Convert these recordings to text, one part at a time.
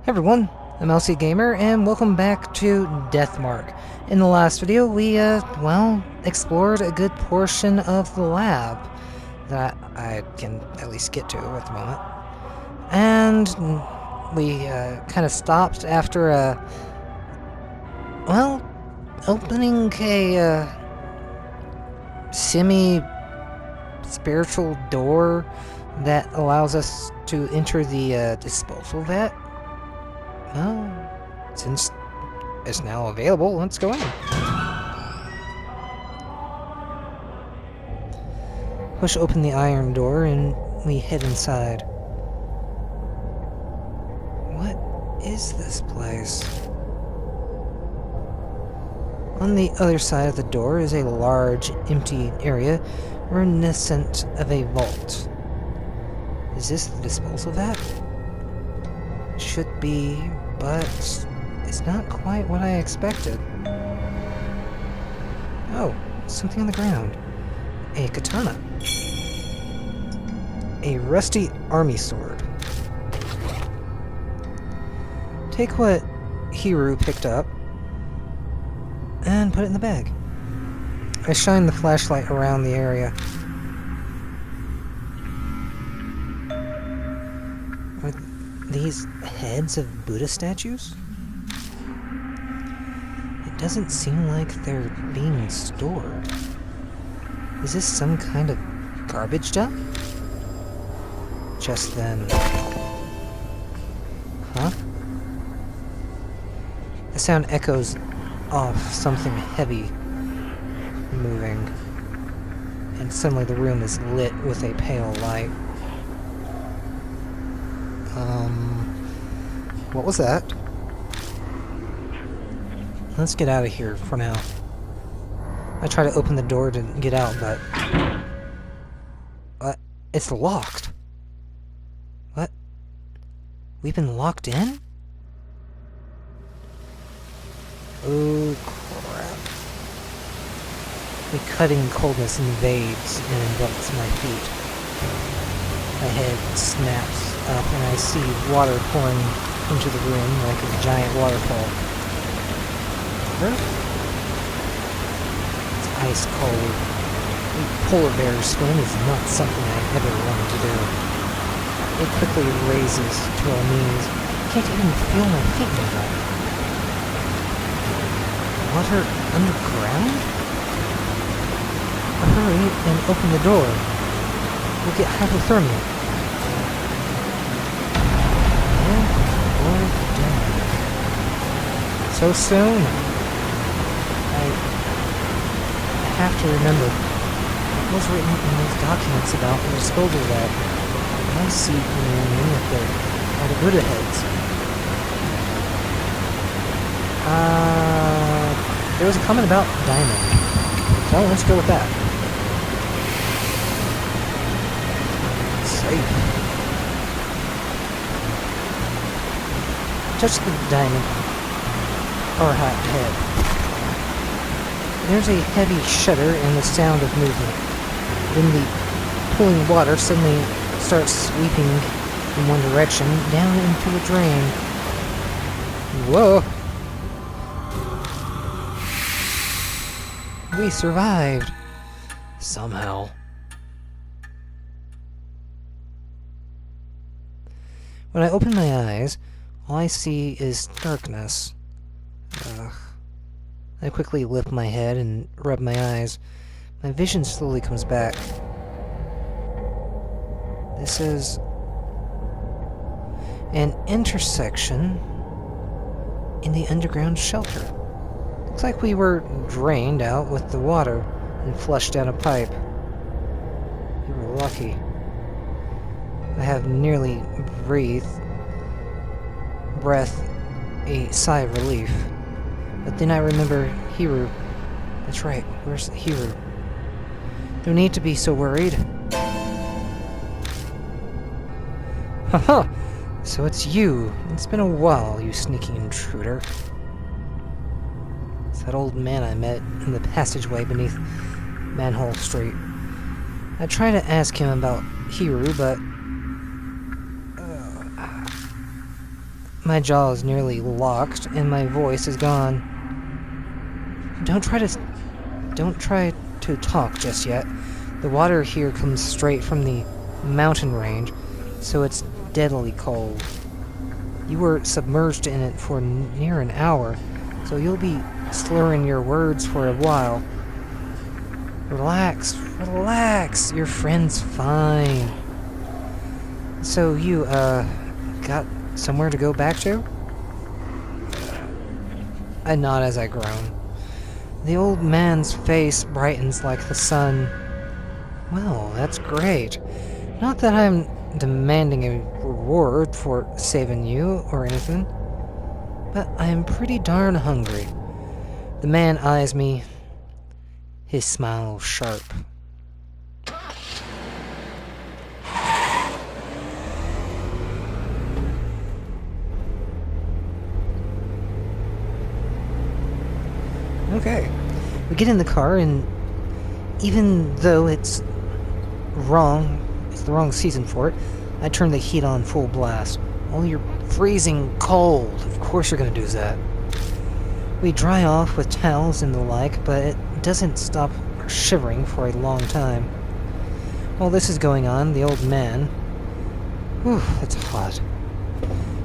Hey everyone, I'm LC Gamer, and welcome back to Deathmark. In the last video, we, explored a good portion of the lab that I can at least get to at the moment. And we, kind of stopped after, opening a, semi-spiritual door that allows us to enter the, disposal vat. Well, since it's now available, let's go in. Push open the iron door and we head inside. What is this place? On the other side of the door is a large, empty area reminiscent of a vault. Is this the disposal vat? Should be, but it's not quite what I expected. Oh, something on the ground. A katana. A rusty army sword. Take what Hiru picked up and put it in the bag. I shine the flashlight around the area. Are these heads of Buddha statues? It doesn't seem like they're being stored. Is this some kind of garbage dump? Just then... Huh? The sound echoes off something heavy moving, and suddenly the room is lit with a pale light. What was that? Let's get out of here for now. I try to open the door to get out, but... What? It's locked. What? We've been locked in? Oh, crap. The cutting coldness invades and envelops my feet. My head snaps up and I see water pouring into the room like a giant waterfall. It's ice cold. A polar bear swim is not something I ever wanted to do. It quickly raises to our knees. I can't even feel my feet move up. Water underground? Hurry and open the door. We'll get hypothermia. So soon? I have to remember what was written in those documents about the disposal vat. I see many up there are the Buddha heads. There was a comment about diamond. So let's go with that. Safe. Touch the diamond. Or head. There's a heavy shudder and the sound of movement. Then the pooling water suddenly starts sweeping in one direction down into a drain. Whoa! We survived. Somehow. When I open my eyes, all I see is darkness. I quickly lift my head and rub my eyes. My vision slowly comes back. This is an intersection in the underground shelter. Looks like we were drained out with the water and flushed down a pipe. We were lucky. I have nearly breath a sigh of relief. But then I remember Hiru. That's right, where's Hiru? No need to be so worried. Haha! So it's you. It's been a while, you sneaky intruder. It's that old man I met in the passageway beneath Manhole Street. I tried to ask him about Hiru, but My jaw is nearly locked, and my voice is gone. Don't try to talk just yet. The water here comes straight from the mountain range, so it's deadly cold. You were submerged in it for near an hour, so you'll be slurring your words for a while. Relax, relax, your friend's fine. So you, got somewhere to go back to? I nod as I groan. The old man's face brightens like the sun. Well, that's great. Not that I'm demanding a reward for saving you or anything, but I am pretty darn hungry. The man eyes me, his smile sharp. Okay, we get in the car, and even though it's the wrong season for it, I turn the heat on full blast. Oh, you're freezing cold. Of course you're gonna do that. We dry off with towels and the like, but it doesn't stop our shivering for a long time. While this is going on, the old man... Whew, it's hot.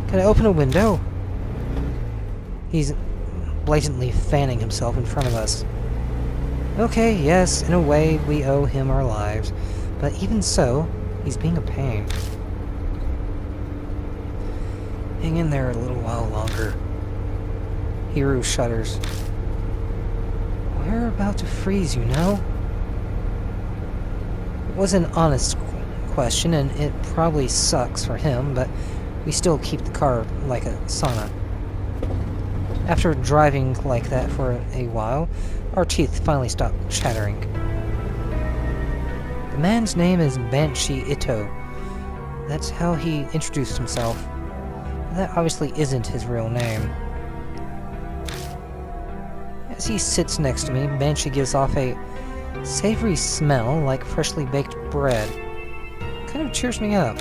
Can I open a window? He's blatantly fanning himself in front of us. Okay, yes, in a way, we owe him our lives. But even so, he's being a pain. Hang in there a little while longer. Hiru shudders. We're about to freeze, you know? It was an honest question, and it probably sucks for him, but we still keep the car like a sauna. After driving like that for a while, our teeth finally stop chattering. The man's name is Banshee Ito. That's how he introduced himself. That obviously isn't his real name. As he sits next to me, Banshee gives off a savory smell like freshly baked bread. Kind of cheers me up.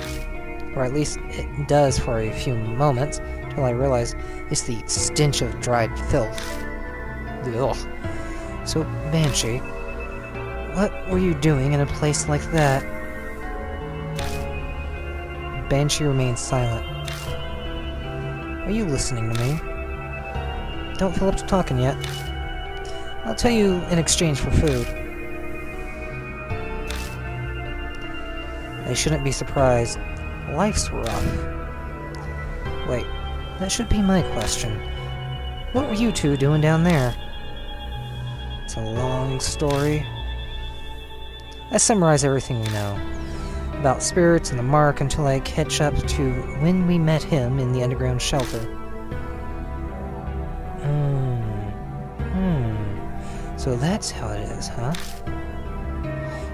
Or at least it does for a few moments, till I realize it's the stench of dried filth. Ugh. So, Banshee, what were you doing in a place like that? Banshee remains silent. Are you listening to me? Don't feel up to talking yet. I'll tell you in exchange for food. I shouldn't be surprised. Life's rough. Wait, that should be my question. What were you two doing down there? It's a long story. I summarize everything we know about spirits and the mark until I catch up to when we met him in the underground shelter. So that's how it is, huh?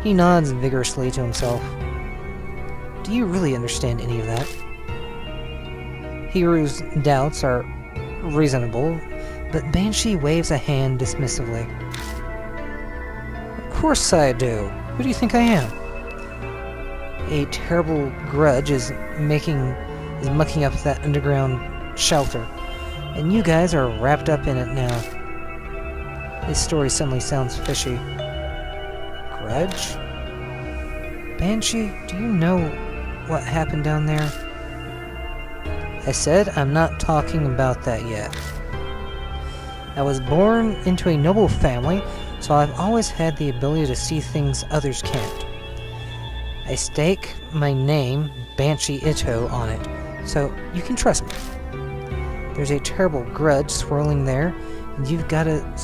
He nods vigorously to himself. Do you really understand any of that? Hiru's doubts are reasonable, but Banshee waves a hand dismissively. Of course I do. Who do you think I am? A terrible grudge is mucking up that underground shelter, and you guys are wrapped up in it now. This story suddenly sounds fishy. Grudge? Banshee, do you know what happened down there? I said I'm not talking about that yet. I was born into a noble family, so I've always had the ability to see things others can't. I stake my name, Banshee Ito, on it, so you can trust me. There's a terrible grudge swirling there, and you've gotten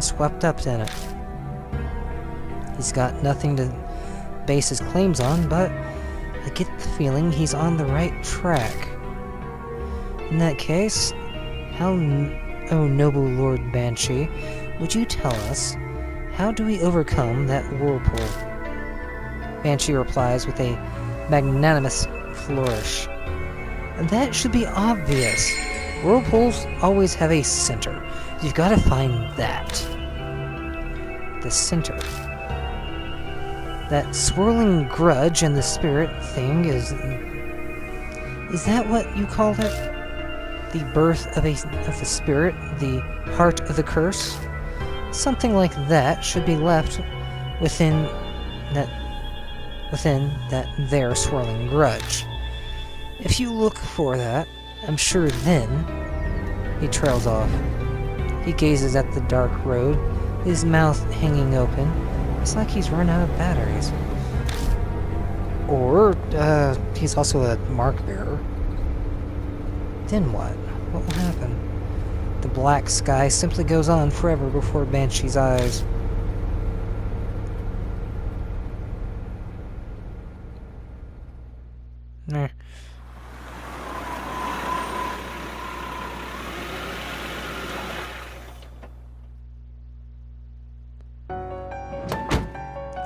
swept up in it. He's got nothing to base his claims on, but I get the feeling he's on the right track. In that case, oh noble Lord Banshee, would you tell us, how do we overcome that whirlpool? Banshee replies with a magnanimous flourish. That should be obvious. Whirlpools always have a center. You've got to find that. The center. That swirling grudge and the spirit thing is that what you called it? the birth of the spirit, the heart of the curse. Something like that should be left within that there swirling grudge. If you look for that, I'm sure then... He trails off. He gazes at the dark road, his mouth hanging open. It's like he's run out of batteries. Or, he's also a mark bearer. Then what? What will happen? The black sky simply goes on forever before Banshee's eyes. Nah.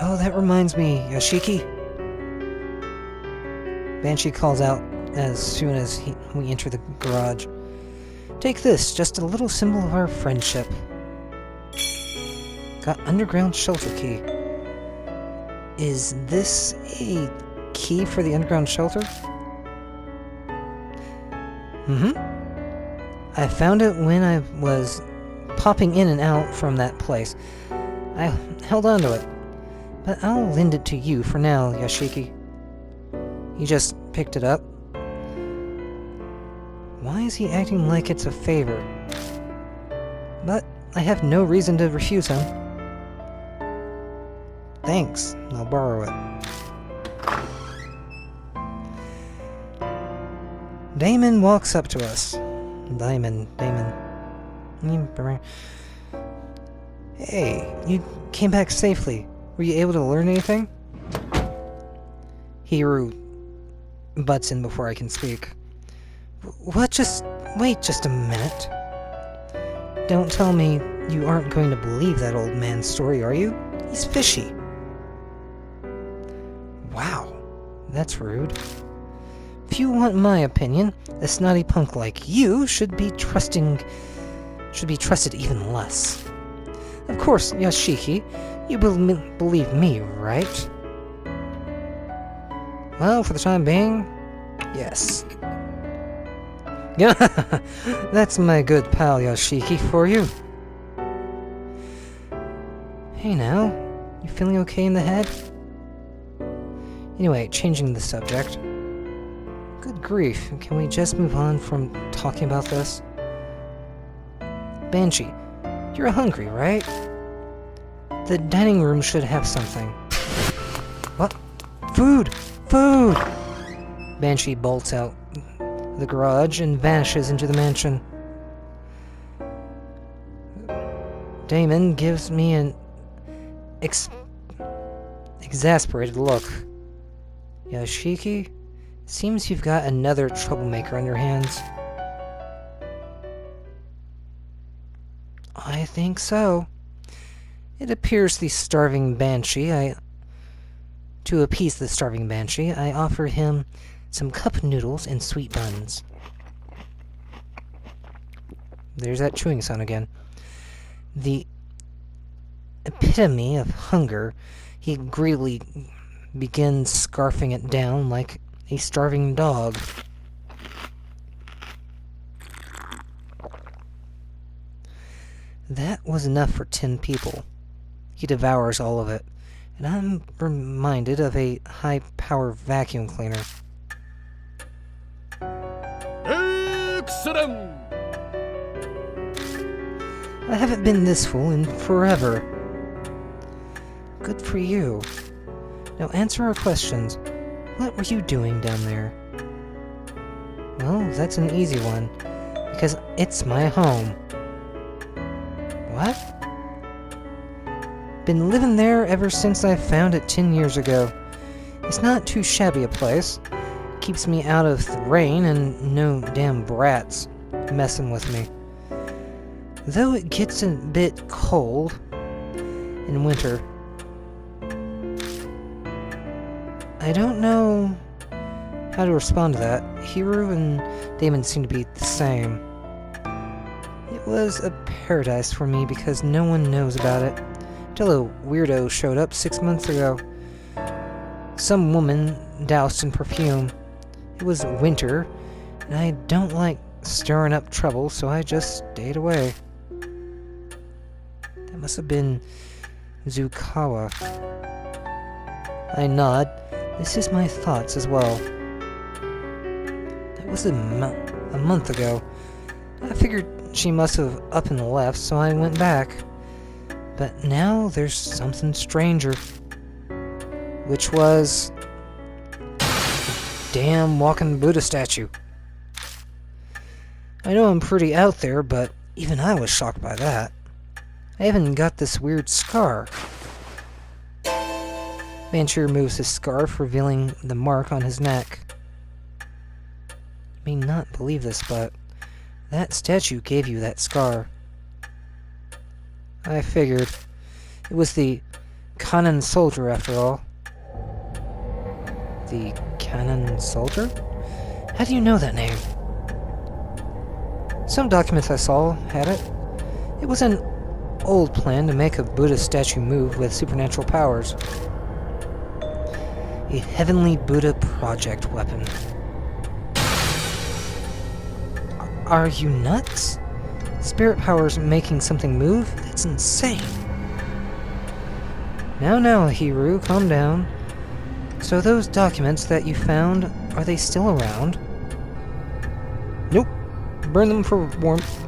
Oh, that reminds me, Yoshiki. Banshee calls out as soon as we enter the garage. Take this, just a little symbol of our friendship. Got underground shelter key. Is this a key for the underground shelter? Mm-hmm. I found it when I was popping in and out from that place. I held on to it. But I'll lend it to you for now, Yoshiki. He just picked it up. Why is he acting like it's a favor? But I have no reason to refuse him. Thanks, I'll borrow it. Damon walks up to us. Damon. Hey, you came back safely. Were you able to learn anything? Hiru butts in before I can speak. What? Wait just a minute. Don't tell me you aren't going to believe that old man's story, are you? He's fishy. Wow, that's rude. If you want my opinion, a snotty punk like you should be trusted even less. Of course, Yoshiki, you believe me, right? Well, for the time being, yes. Yeah, that's my good pal Yoshiki for you. Hey now, you feeling okay in the head? Anyway, changing the subject. Good grief, can we just move on from talking about this? Banshee, you're hungry, right? The dining room should have something. What? Food! Food! Banshee bolts out the garage and vanishes into the mansion. Damon gives me an exasperated look. Yoshiki, seems you've got another troublemaker on your hands. I think so. It appears the starving Banshee, to appease the starving Banshee, I offer him some cup noodles and sweet buns. There's that chewing sound again. The epitome of hunger, he greedily begins scarfing it down like a starving dog. That was enough for 10 people. He devours all of it, and I'm reminded of a high-power vacuum cleaner. Excellent! I haven't been this full in forever. Good for you. Now answer our questions. What were you doing down there? Well, that's an easy one, because it's my home. What? Been living there ever since I found it 10 years ago. It's not too shabby a place. Keeps me out of the rain and no damn brats messing with me. Though it gets a bit cold in winter. I don't know how to respond to that. Hiru and Damon seem to be the same. It was a paradise for me because no one knows about it. Till a weirdo showed up 6 months ago. Some woman doused in perfume. It was winter, and I don't like stirring up trouble, so I just stayed away. That must have been Zukawa. I nod. This is my thoughts as well. That was a month ago. I figured she must have up and left, so I went back. But now there's something stranger. Which was a damn walking Buddha statue. I know I'm pretty out there, but even I was shocked by that. I even got this weird scar. Banshee removes his scarf, revealing the mark on his neck. You may not believe this, but that statue gave you that scar. I figured. It was the Kanan soldier, after all. The Kanan soldier? How do you know that name? Some documents I saw had it. It was an old plan to make a Buddha statue move with supernatural powers. A heavenly Buddha project weapon. Are you nuts? Spirit powers making something move? That's insane. Now, Hiru, calm down. So those documents that you found, are they still around? Nope. Burn them for warmth.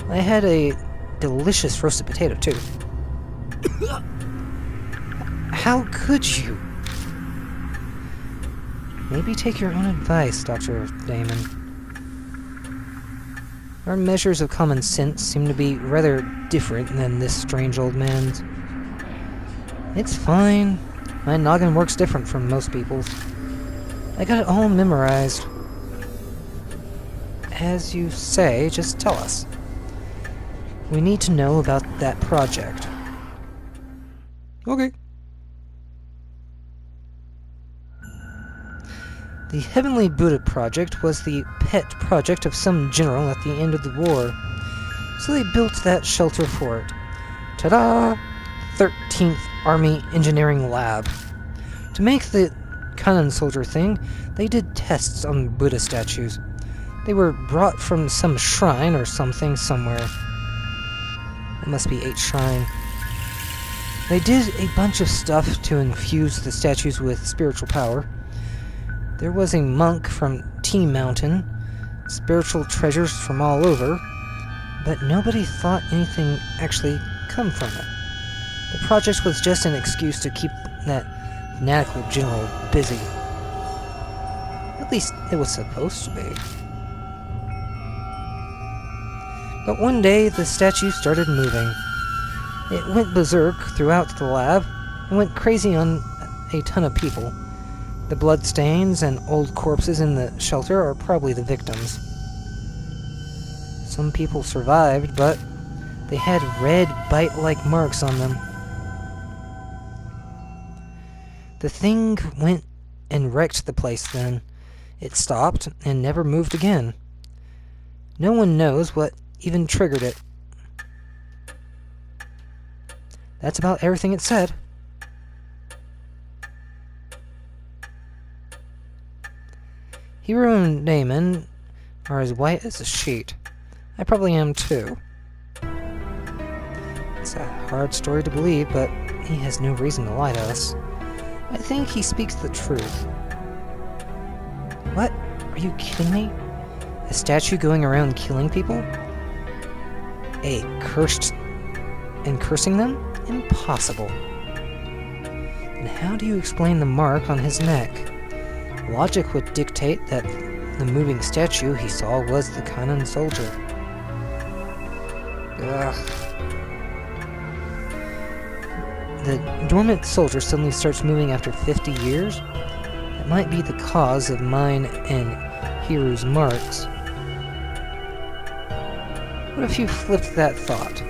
I had a delicious roasted potato, too. How could you? Maybe take your own advice, Dr. Damon. Our measures of common sense seem to be rather different than this strange old man's. It's fine. My noggin works different from most people's. I got it all memorized. As you say, just tell us. We need to know about that project. Okay. The Heavenly Buddha Project was the pet project of some general at the end of the war, so they built that shelter for it. Ta-da! 13th Army Engineering Lab. To make the Kanan soldier thing, they did tests on Buddha statues. They were brought from some shrine or something somewhere. It must be 8 Shrine. They did a bunch of stuff to infuse the statues with spiritual power. There was a monk from T Mountain, spiritual treasures from all over, but nobody thought anything actually come from it. The project was just an excuse to keep that fanatical general busy. At least it was supposed to be. But one day the statue started moving. It went berserk throughout the lab and went crazy on a ton of people. The bloodstains and old corpses in the shelter are probably the victims. Some people survived, but they had red bite-like marks on them. The thing went and wrecked the place then. It stopped and never moved again. No one knows what even triggered it. That's about everything it said. Hero and Damon are as white as a sheet. I probably am too. It's a hard story to believe, but he has no reason to lie to us. I think he speaks the truth. What? Are you kidding me? A statue going around killing people? A cursed and cursing them? Impossible. And how do you explain the mark on his neck? Logic would dictate that the moving statue he saw was the Kanan soldier. Ugh. The dormant soldier suddenly starts moving after 50 years? That might be the cause of mine and Hiru's marks. What if you flipped that thought?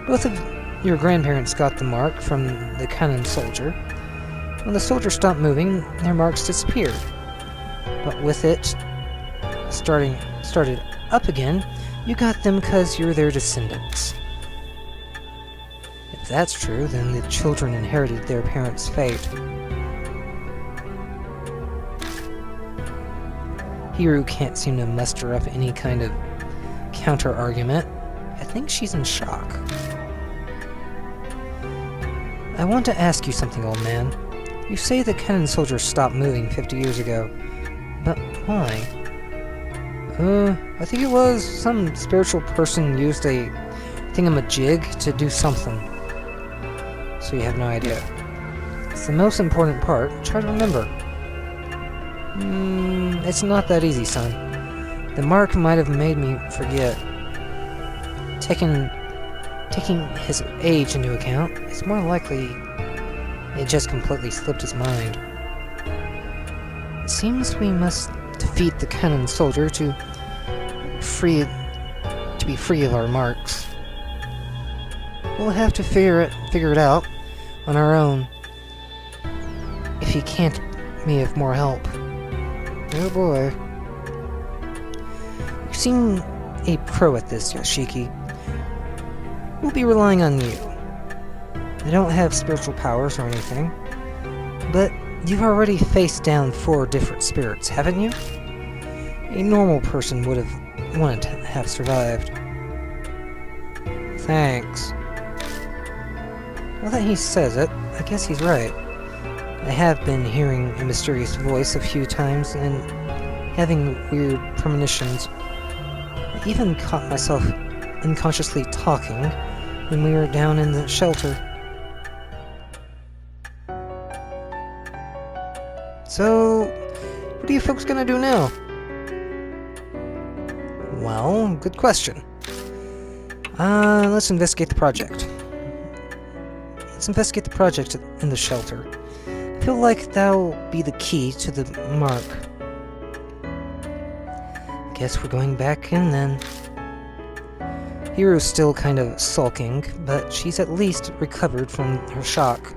Both of your grandparents got the mark from the Kanan soldier. When the soldier stopped moving, their marks disappeared. But with it started up again, you got them because you're their descendants. If that's true, then the children inherited their parents' fate. Hiru can't seem to muster up any kind of counter-argument. I think she's in shock. I want to ask you something, old man. You say the cannon soldiers stopped moving 50 years ago, but why? I think it was some spiritual person used a thingamajig to do something. So you have no idea. It's the most important part. Try to remember. It's not that easy, son. The mark might have made me forget. Taking his age into account, it's more likely it just completely slipped his mind. It seems we must defeat the cannon soldier to be free of our marks. We'll have to figure it out on our own. If he can't be of more help. Oh boy. You seem a pro at this, Yoshiki. We'll be relying on you. I don't have spiritual powers or anything, but you've already faced down 4 different spirits, haven't you? A normal person would have wanted to have survived. Thanks. Now that he says it, I guess he's right. I have been hearing a mysterious voice a few times and having weird premonitions. I even caught myself unconsciously talking when we were down in the shelter. So, what are you folks gonna do now? Well, good question. Let's investigate the project. Let's investigate the project in the shelter. I feel like that'll be the key to the mark. Guess we're going back in then. Hiru's still kind of sulking, but she's at least recovered from her shock.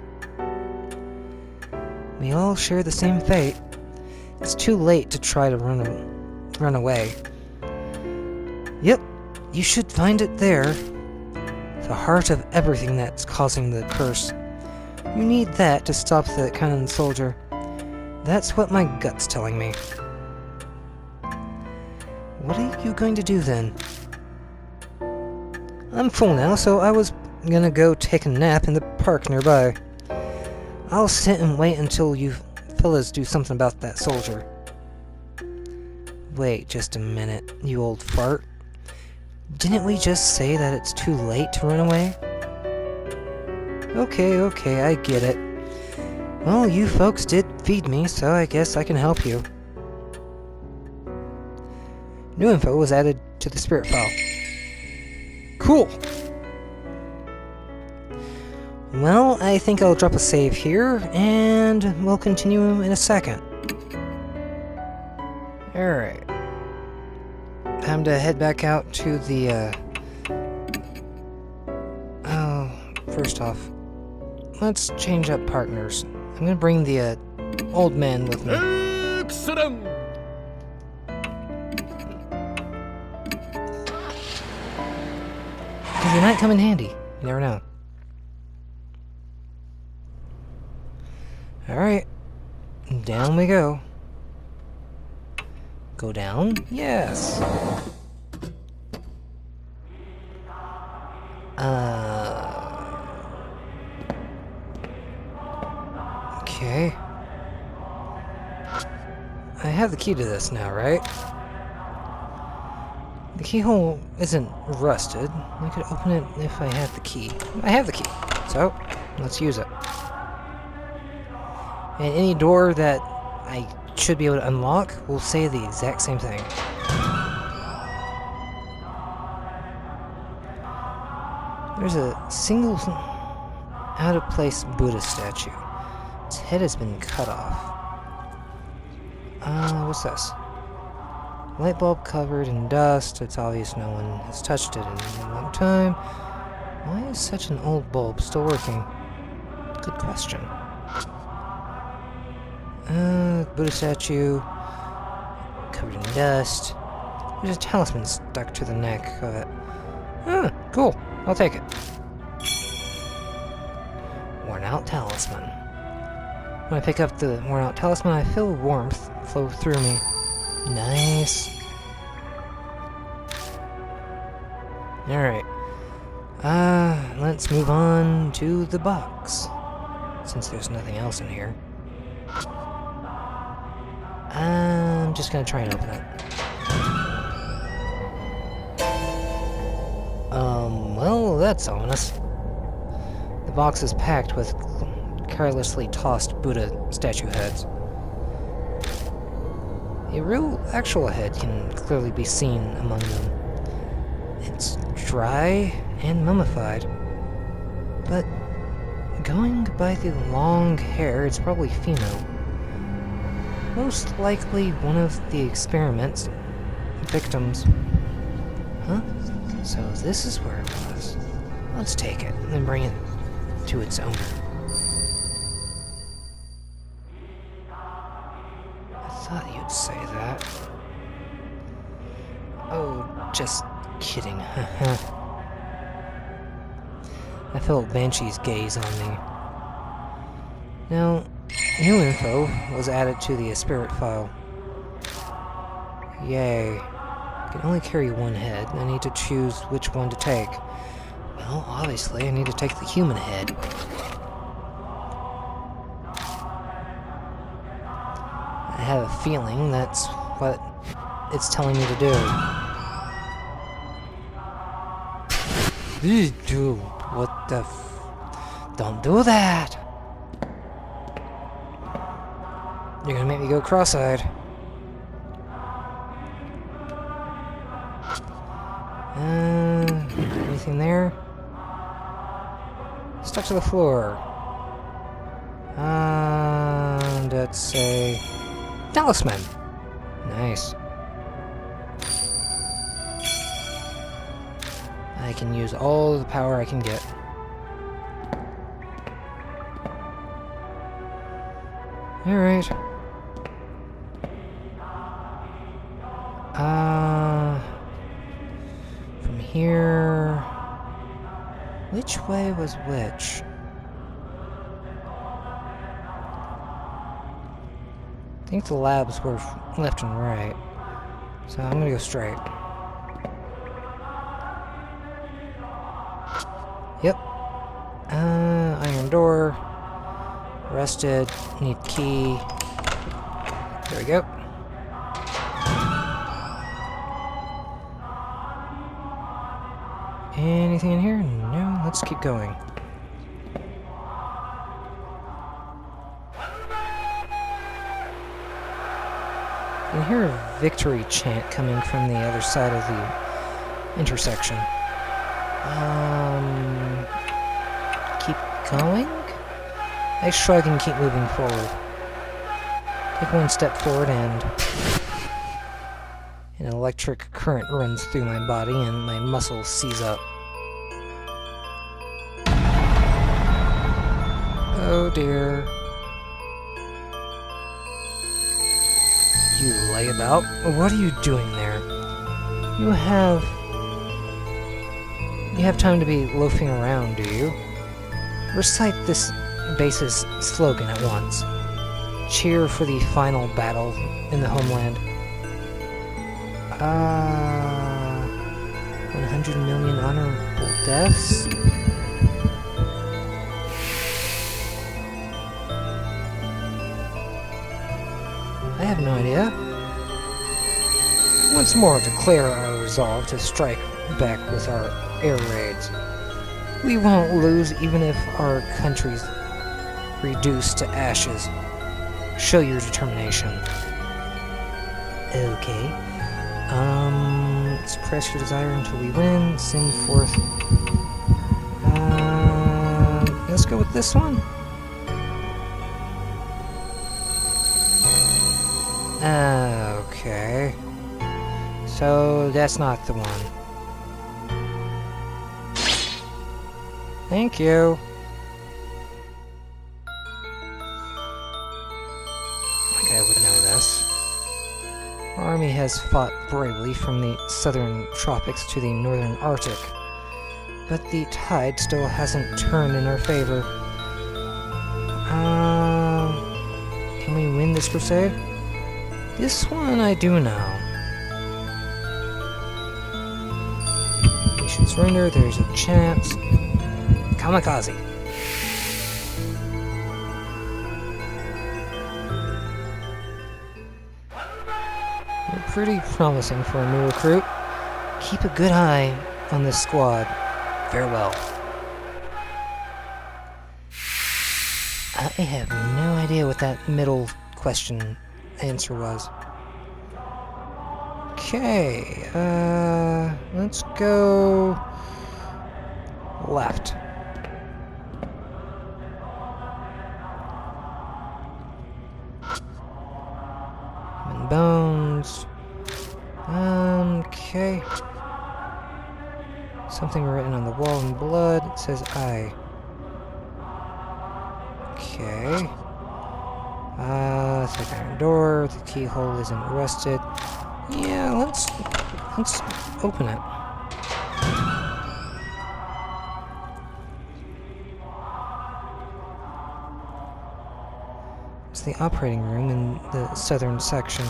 We all share the same fate. It's too late to try to run away. Yep, you should find it there. The heart of everything that's causing the curse. You need that to stop the cannon soldier. That's what my gut's telling me. What are you going to do then? I'm full now, so I was gonna go take a nap in the park nearby. I'll sit and wait until you fellas do something about that soldier. Wait just a minute, you old fart. Didn't we just say that it's too late to run away? Okay, I get it. Well, you folks did feed me, so I guess I can help you. New info was added to the spirit file. Cool! Well, I think I'll drop a save here, and we'll continue in a second. Alright. Time to head back out to the, first off, let's change up partners. I'm gonna bring the, old man with me. Excellent! Because they might come in handy. You never know. Alright. Down we go. Go down? Yes. Okay. I have the key to this now, right? The keyhole isn't rusted. I could open it if I had the key. I have the key, so let's use it. And any door that I should be able to unlock will say the exact same thing. There's a single out-of-place Buddha statue. Its head has been cut off. What's this? Light bulb covered in dust. It's obvious no one has touched it in a long time. Why is such an old bulb still working? Good question. Buddha statue covered in dust. There's a talisman stuck to the neck of it. Cool. I'll take it. Worn out talisman. When I pick up the worn out talisman, I feel warmth flow through me. Nice. Alright. Let's move on to the box. Since there's nothing else in here. I'm just gonna try and open it. Well, that's ominous. The box is packed with carelessly tossed Buddha statue heads. A real, actual head can clearly be seen among them. It's dry and mummified, but going by the long hair, it's probably female. Most likely one of the experiment's victims. Huh? So this is where it was. Let's take it, and then bring it to its owner. I thought you'd say that. Oh, just kidding. I felt Banshee's gaze on me. Now, new info was added to the spirit file. Yay. I can only carry one head, and I need to choose which one to take. Well, obviously, I need to take the human head. I have a feeling that's what it's telling me to do. What the Don't do that! You're gonna make me go cross-eyed. Anything there? Stuck to the floor. And that's a talisman. Nice. I can use all the power I can get. Alright. From here... Which way was which? I think the labs were left and right. So I'm gonna go straight. Yep. Iron door. Rusted. Need key. There we go. Anything in here? No, let's keep going. I can hear a victory chant coming from the other side of the intersection. Keep going? I shrug and keep moving forward. Take one step forward and... an electric current runs through my body and my muscles seize up. Oh dear. You layabout? What are you doing there? You have time to be loafing around, do you? Recite this base's slogan at once. Cheer for the final battle in the homeland. 100 million honorable deaths? I have no idea. Once more, declare our resolve to strike back with our air raids. We won't lose even if our country's reduced to ashes. Show your determination. Okay. Suppress your desire until we win. Send forth. Let's go with this one. Okay. So that's not the one. Thank you. Like I would know this. Our army has fought bravely from the southern tropics to the northern Arctic, but the tide still hasn't turned in our favor. Can we win this crusade? This one I do know. You should surrender, there's a chance. Kamikaze. You're pretty promising for a new recruit. Keep a good eye on this squad. Farewell. I have no idea what that middle question answer was. Okay, let's go left. And bones. Okay. Something written on the wall in blood. It says I. Okay. Second iron door. The keyhole isn't rusted. Yeah, let's open it. It's the operating room in the southern section.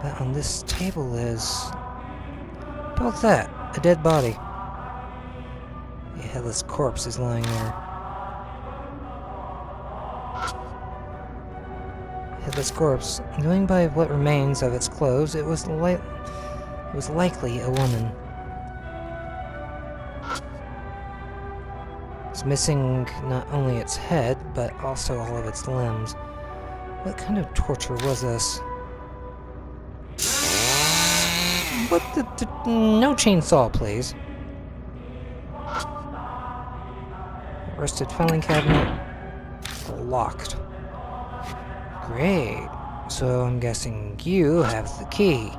But on this table is... about that, a dead body. A headless corpse is lying there. Headless corpse. Going by what remains of its clothes, it was likely a woman. It's missing not only its head, but also all of its limbs. What kind of torture was this? What the no chainsaw, please. Rusted filing cabinet. Locked. Great. So I'm guessing you have the key.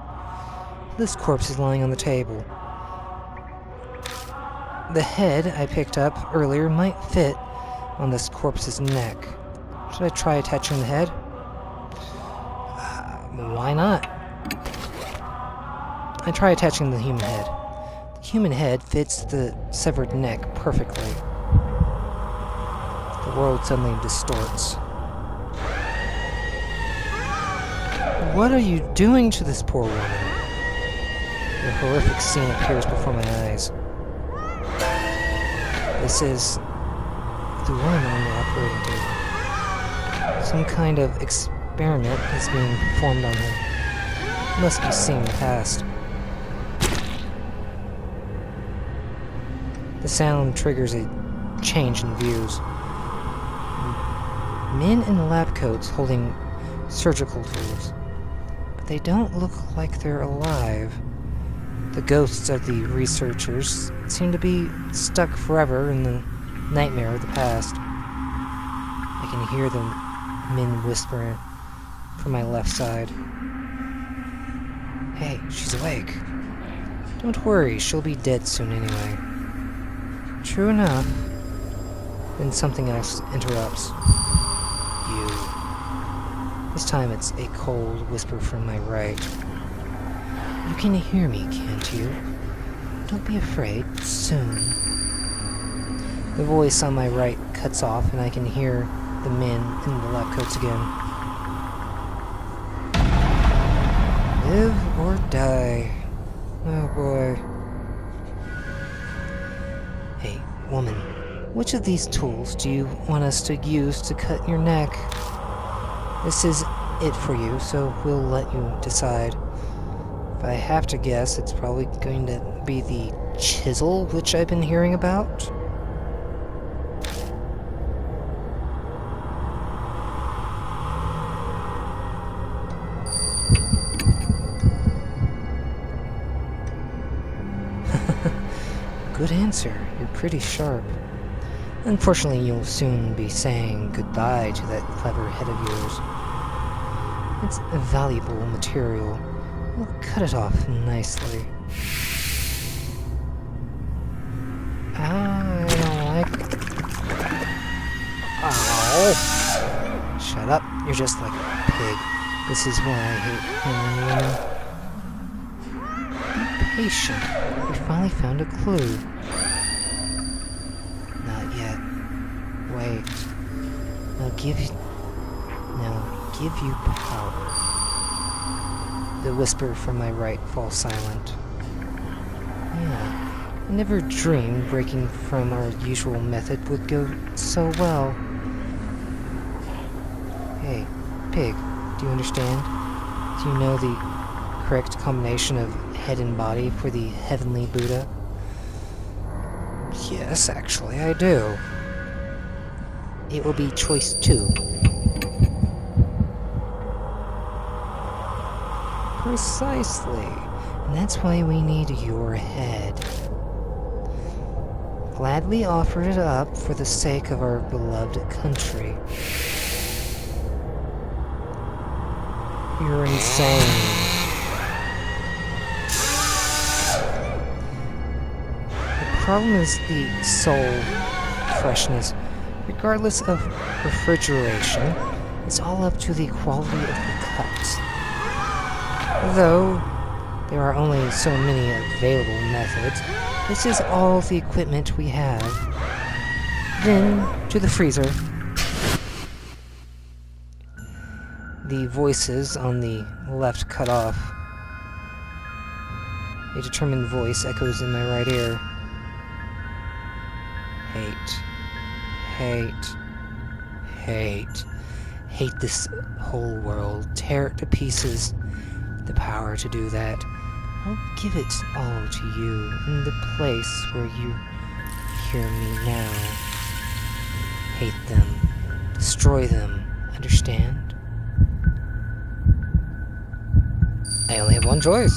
This corpse is lying on the table. The head I picked up earlier might fit on this corpse's neck. Should I try attaching the head? Why not? I try attaching the human head. The human head fits the severed neck perfectly. The world suddenly distorts. What are you doing to this poor woman? A horrific scene appears before my eyes. This is the woman on the operating table. Some kind of experiment is being performed on her. It must be seen in the past. The sound triggers a change in views. Men in lab coats holding surgical tools. But they don't look like they're alive. The ghosts of the researchers seem to be stuck forever in the nightmare of the past. I can hear the men whispering from my left side. Hey, she's awake. Don't worry, she'll be dead soon anyway. True enough. Then something else interrupts. You. This time it's a cold whisper from my right. You can hear me, can't you? Don't be afraid, soon. The voice on my right cuts off and I can hear the men in the lab coats again. Live or die. Oh boy. Hey, woman, which of these tools do you want us to use to cut your neck? This is it for you, so we'll let you decide. If I have to guess, it's probably going to be the chisel, which I've been hearing about. Good answer. You're pretty sharp. Unfortunately, you'll soon be saying goodbye to that clever head of yours. It's a valuable material. We'll cut it off nicely. I don't like... Ow! Shut up. You're just like a pig. This is why I hate women. Be patient. We finally found a clue. Not yet. Wait. Now give you power. The whisper from my right falls silent. Yeah, I never dreamed breaking from our usual method would go so well. Hey, Pig, do you understand? Do you know the correct combination of head and body for the heavenly Buddha? Yes, actually, I do. It will be choice 2. Precisely. And that's why we need your head. Gladly offered it up for the sake of our beloved country. You're insane. The problem is the soul freshness. Regardless of refrigeration, it's all up to the quality of the cuts. Though there are only so many available methods, this is all the equipment we have. Then, to the freezer. The voices on the left cut off. A determined voice echoes in my right ear. Hate. Hate. Hate. Hate this whole world. Tear it to pieces. The power to do that. I'll give it all to you in the place where you hear me now. Hate them. Destroy them. Understand? I only have one choice.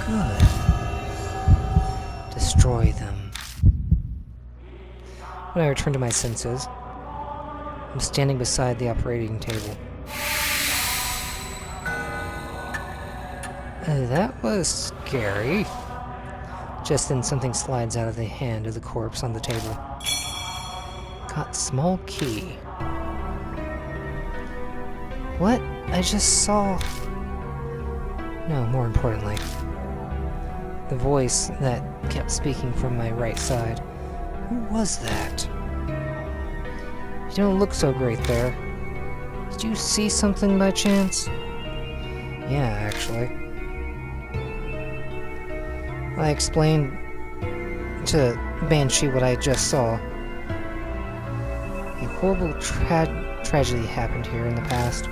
Good. Destroy them. When I return to my senses, I'm standing beside the operating table. That was scary. Just then something slides out of the hand of the corpse on the table. Got small key. What? I just saw... No, more importantly, the voice that kept speaking from my right side. Who was that? You don't look so great there. Did you see something by chance? Yeah, actually. I explained to Banshee what I just saw. A horrible tragedy happened here in the past.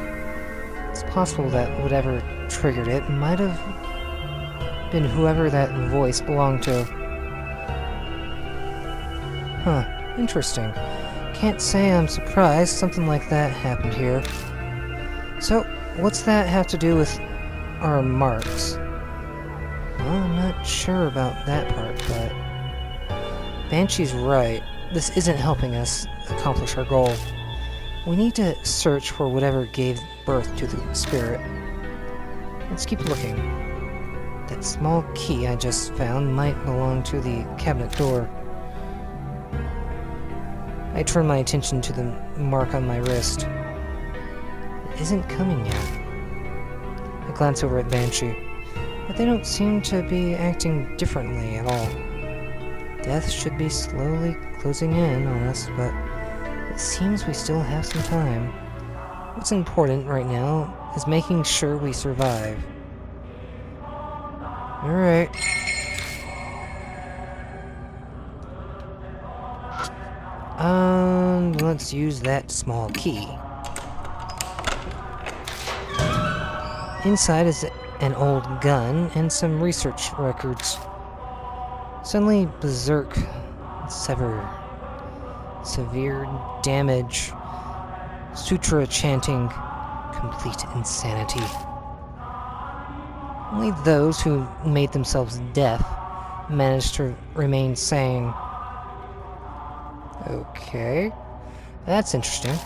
It's possible that whatever triggered it might have been whoever that voice belonged to. Huh, interesting. Can't say I'm surprised something like that happened here. So, what's that have to do with our marks? Well, I'm not sure about that part, but... Banshee's right. This isn't helping us accomplish our goal. We need to search for whatever gave birth to the spirit. Let's keep looking. That small key I just found might belong to the cabinet door. I turn my attention to the mark on my wrist. It isn't coming yet. I glance over at Banshee, but they don't seem to be acting differently at all. Death should be slowly closing in on us, but it seems we still have some time. What's important right now is making sure we survive. Alright. Let's use that small key. Inside is an old gun and some research records. Suddenly berserk, severe damage, sutra chanting, complete insanity. Only those who made themselves deaf managed to remain sane. Okay, that's interesting.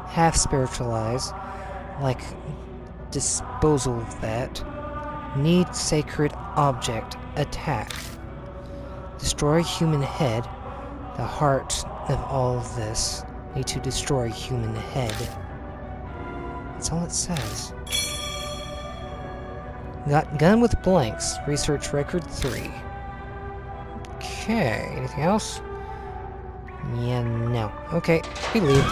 Half spiritualized, like disposal of that. Need sacred object, attack. Destroy human head. The heart of all of this. Need to destroy human head. That's all it says. Got gun with blanks. Research record 3. Okay, anything else? Yeah, no. Okay, we leave.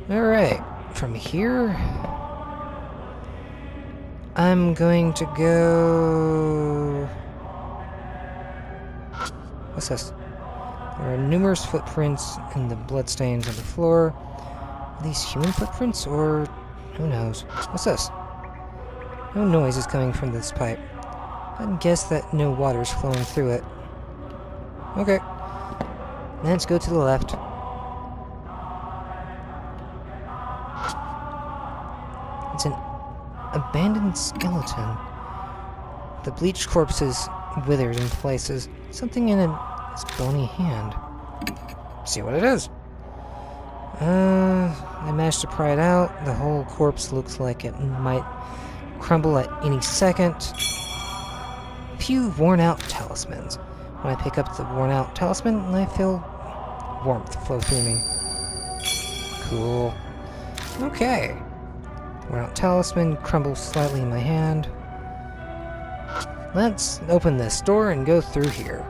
Alright, from here... I'm going to go... What's this? There are numerous footprints and the bloodstains on the floor. Are these human footprints, or... who knows? What's this? No noise is coming from this pipe. I'd guess that no water's flowing through it. Okay. Let's go to the left. It's an abandoned skeleton. The bleached corpse is withered in places. Something in its bony hand. See what it is. I managed to pry it out. The whole corpse looks like it might crumble at any second. A few worn-out talismans. When I pick up the worn-out talisman, I feel warmth flow through me. Cool. Okay. Worn-out talisman crumbles slightly in my hand. Let's open this door and go through here.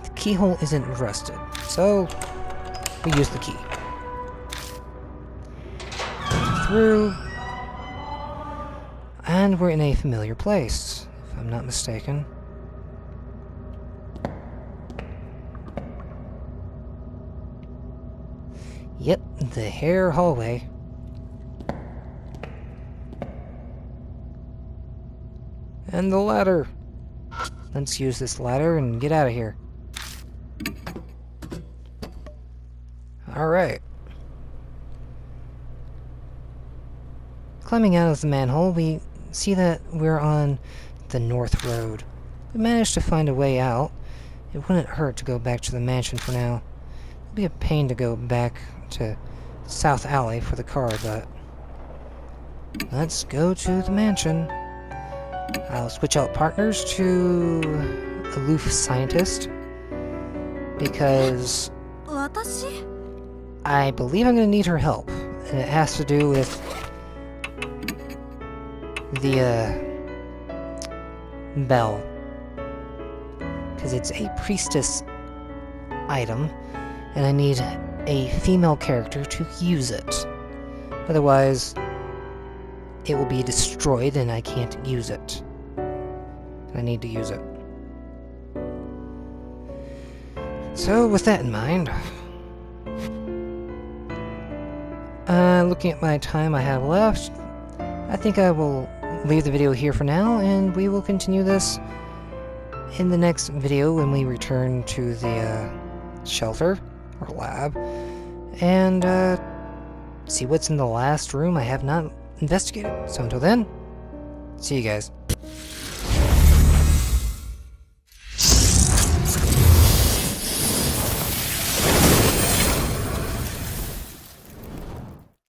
The keyhole isn't rusted, so we use the key. Through. And we're in a familiar place, if I'm not mistaken. Yep, the Hare hallway. And the ladder. Let's use this ladder and get out of here. Alright. Climbing out of the manhole, we see that we're on the North Road. We managed to find a way out. It wouldn't hurt to go back to the mansion for now. It'd be a pain to go back to South Alley for the car, but... let's go to the mansion. I'll switch out partners to Aloof Scientist, because I believe I'm going to need her help, and it has to do with the bell, because it's a priestess item, and I need a female character to use it. Otherwise, it will be destroyed and I can't use it. I need to use it. So, with that in mind, looking at my time I have left, I think I will leave the video here for now, and we will continue this in the next video when we return to the shelter, or lab, and see what's in the last room I have not investigated. So until then, see you guys.